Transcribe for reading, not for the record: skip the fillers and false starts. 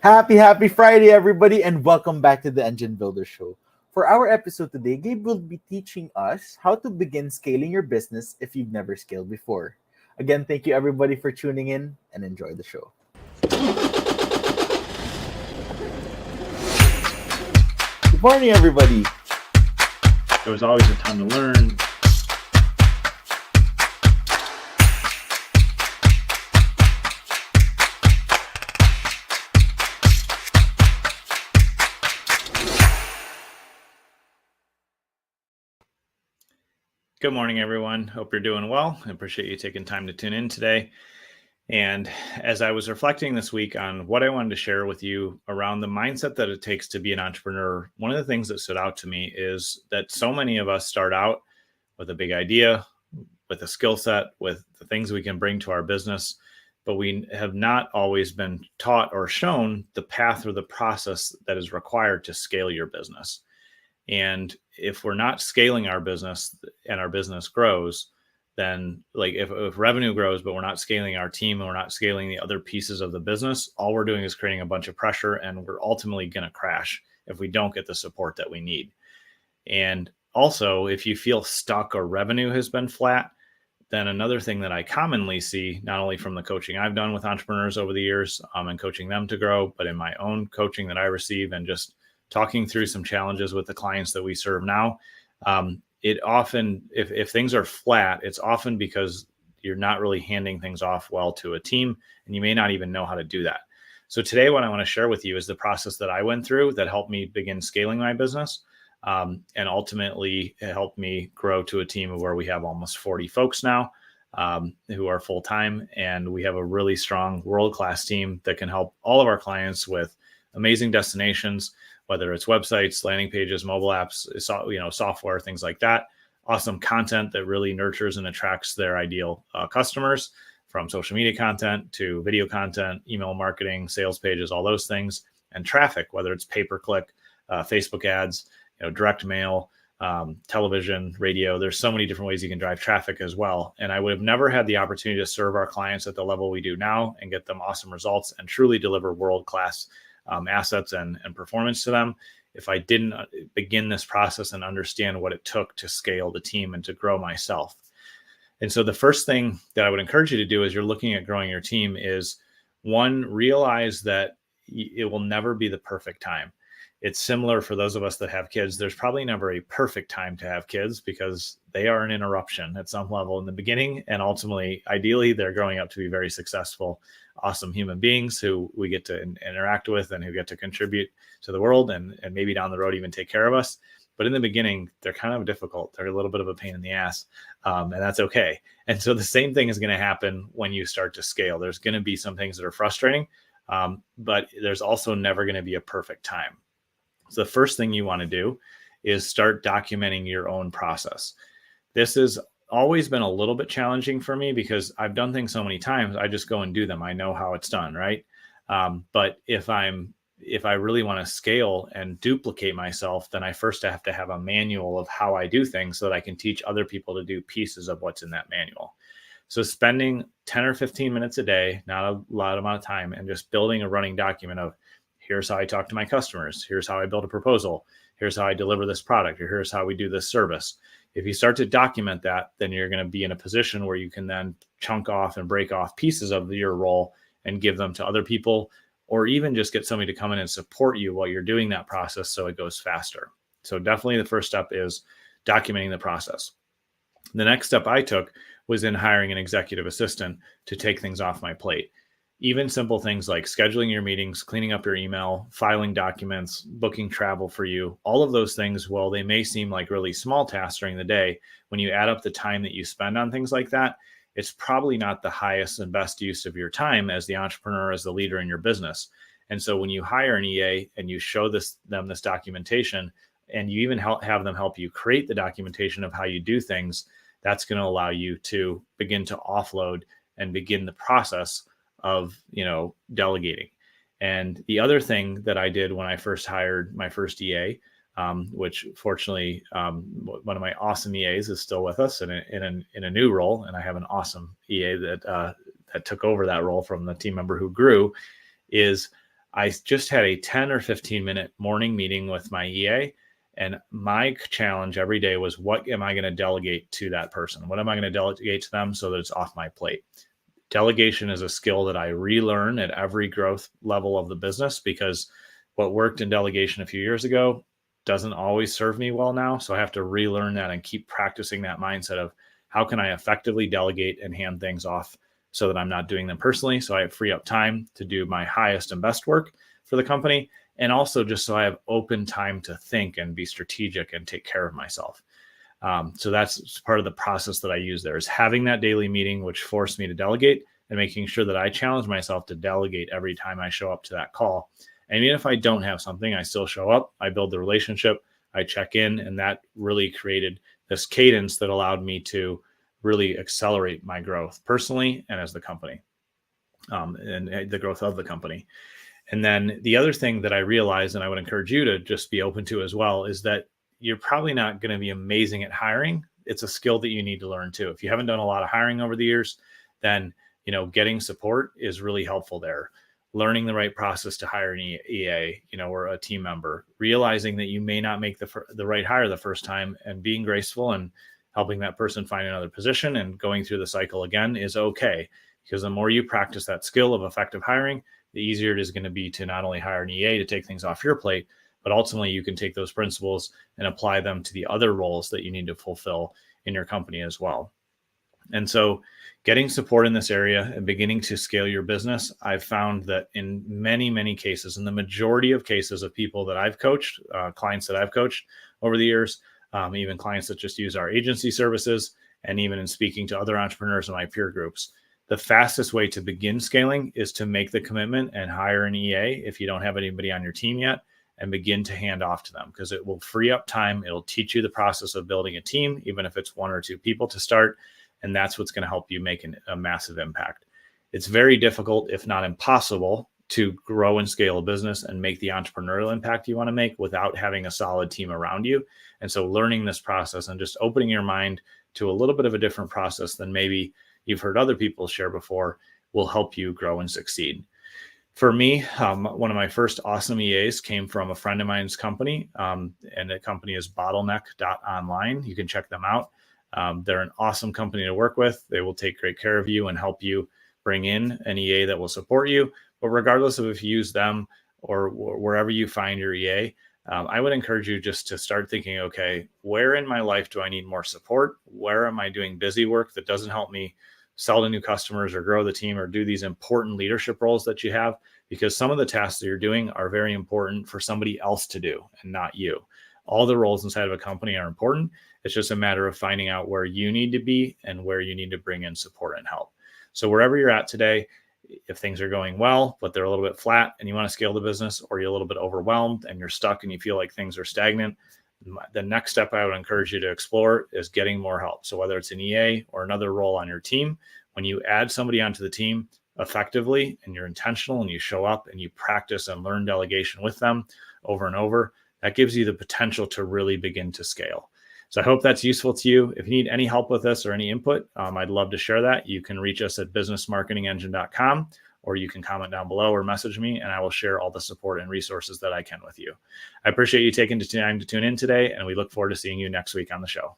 Happy Friday, everybody, and welcome back to the Engine Builder Show. For our episode today, Gabe will be teaching us how to begin scaling your business if you've never scaled before. Again, thank you everybody for tuning in and enjoy the show. Good morning, everybody. There was always a ton to learn. Good morning, everyone. Hope you're doing well. I appreciate you taking time to tune in today. And as I was reflecting this week on what I wanted to share with you around the mindset that it takes to be an entrepreneur, one of the things that stood out to me is that so many of us start out with a big idea, with a skill set, with the things we can bring to our business, but we have not always been taught or shown the path or the process that is required to scale your business. And if we're not scaling our business and our business grows, then like if revenue grows, but we're not scaling our team and we're not scaling the other pieces of the business, all we're doing is creating a bunch of pressure, and we're ultimately going to crash if we don't get the support that we need. And also, if you feel stuck or revenue has been flat, then another thing that I commonly see, not only from the coaching I've done with entrepreneurs over the years and coaching them to grow, but in my own coaching that I receive and just talking through some challenges with the clients that we serve now, it often, if things are flat, it's often because you're not really handing things off well to a team, and you may not even know how to do that. So today, what I want to share with you is the process that I went through that helped me begin scaling my business, and ultimately it helped me grow to a team of where we have almost 40 folks now who are full-time, and we have a really strong world-class team that can help all of our clients with amazing destinations, whether it's websites, landing pages, mobile apps, software, things like that. Awesome content that really nurtures and attracts their ideal customers, from social media content to video content, email marketing, sales pages, all those things, and traffic, whether it's pay-per-click, Facebook ads, direct mail, television, radio. There's so many different ways you can drive traffic as well. And I would have never had the opportunity to serve our clients at the level we do now and get them awesome results and truly deliver world-class assets and performance to them if I didn't begin this process and understand what it took to scale the team and to grow myself. And so the first thing that I would encourage you to do as you're looking at growing your team is, one, realize that it will never be the perfect time. It's similar for those of us that have kids. There's probably never a perfect time to have kids because they are an interruption at some level in the beginning. And ultimately, ideally, they're growing up to be very successful, awesome human beings who we get to interact with and who get to contribute to the world and maybe down the road even take care of us. But in the beginning, they're kind of difficult. They're a little bit of a pain in the ass, and that's okay. And so the same thing is going to happen when you start to scale. There's going to be some things that are frustrating, but there's also never going to be a perfect time. So the first thing you want to do is start documenting your own process. This has always been a little bit challenging for me because I've done things so many times. I just go and do them. I know how it's done, right? But if I really want to scale and duplicate myself, then I first have to have a manual of how I do things so that I can teach other people to do pieces of what's in that manual. So spending 10 or 15 minutes a day, not a lot amount of time, and just building a running document of, here's how I talk to my customers. Here's how I build a proposal. Here's how I deliver this product. Or here's how we do this service. If you start to document that, then you're going to be in a position where you can then chunk off and break off pieces of your role and give them to other people, or even just get somebody to come in and support you while you're doing that process so it goes faster. So definitely the first step is documenting the process. The next step I took was in hiring an executive assistant to take things off my plate. Even simple things like scheduling your meetings, cleaning up your email, filing documents, booking travel for you, all of those things, while they may seem like really small tasks during the day, when you add up the time that you spend on things like that, it's probably not the highest and best use of your time as the entrepreneur, as the leader in your business. And so when you hire an EA and you show them this documentation, and you even have them help you create the documentation of how you do things, that's going to allow you to begin to offload and begin the process of delegating. And the other thing that I did when I first hired my first EA, which fortunately one of my awesome EAs is still with us in a new role, and I have an awesome EA that took over that role from the team member who grew, is I just had a 10 or 15-minute morning meeting with my EA. And my challenge every day was, what am I going to delegate to that person? What am I going to delegate to them so that it's off my plate? Delegation is a skill that I relearn at every growth level of the business, because what worked in delegation a few years ago doesn't always serve me well now. So I have to relearn that and keep practicing that mindset of, how can I effectively delegate and hand things off so that I'm not doing them personally, so I free up time to do my highest and best work for the company, and also just so I have open time to think and be strategic and take care of myself. So that's part of the process that I use there, is having that daily meeting, which forced me to delegate, and making sure that I challenge myself to delegate every time I show up to that call. And even if I don't have something, I still show up, I build the relationship, I check in, and that really created this cadence that allowed me to really accelerate my growth personally and as the company, and the growth of the company. And then the other thing that I realized, and I would encourage you to just be open to as well, is that you're probably not going to be amazing at hiring. It's a skill that you need to learn too. If you haven't done a lot of hiring over the years, then getting support is really helpful there. Learning the right process to hire an EA, or a team member, realizing that you may not make the right hire the first time, and being graceful and helping that person find another position and going through the cycle again is okay. Because the more you practice that skill of effective hiring, the easier it is going to be to not only hire an EA to take things off your plate, but ultimately you can take those principles and apply them to the other roles that you need to fulfill in your company as well. And so getting support in this area and beginning to scale your business, I've found that in many, many cases, in the majority of cases of people that I've coached, clients that I've coached over the years, even clients that just use our agency services, and even in speaking to other entrepreneurs in my peer groups, the fastest way to begin scaling is to make the commitment and hire an EA if you don't have anybody on your team yet, and begin to hand off to them, because it will free up time. It'll teach you the process of building a team, even if it's 1 or 2 people to start. And that's what's going to help you make a massive impact. It's very difficult, if not impossible, to grow and scale a business and make the entrepreneurial impact you want to make without having a solid team around you. And so learning this process and just opening your mind to a little bit of a different process than maybe you've heard other people share before will help you grow and succeed. For me, one of my first awesome EAs came from a friend of mine's company, and the company is bottleneck.online. You can check them out. They're an awesome company to work with. They will take great care of you and help you bring in an EA that will support you. But regardless of if you use them or wherever you find your EA, I would encourage you just to start thinking, okay, where in my life do I need more support? Where am I doing busy work that doesn't help me sell to new customers or grow the team or do these important leadership roles that you have? Because some of the tasks that you're doing are very important for somebody else to do and not you. All the roles inside of a company are important. It's just a matter of finding out where you need to be and where you need to bring in support and help. So wherever you're at today, if things are going well, but they're a little bit flat and you want to scale the business, or you're a little bit overwhelmed and you're stuck and you feel like things are stagnant, the next step I would encourage you to explore is getting more help. So whether it's an EA or another role on your team, when you add somebody onto the team effectively and you're intentional and you show up and you practice and learn delegation with them over and over, that gives you the potential to really begin to scale. So I hope that's useful to you. If you need any help with this or any input, I'd love to share that. You can reach us at businessmarketingengine.com, or you can comment down below or message me, and I will share all the support and resources that I can with you. I appreciate you taking the time to tune in today, and we look forward to seeing you next week on the show.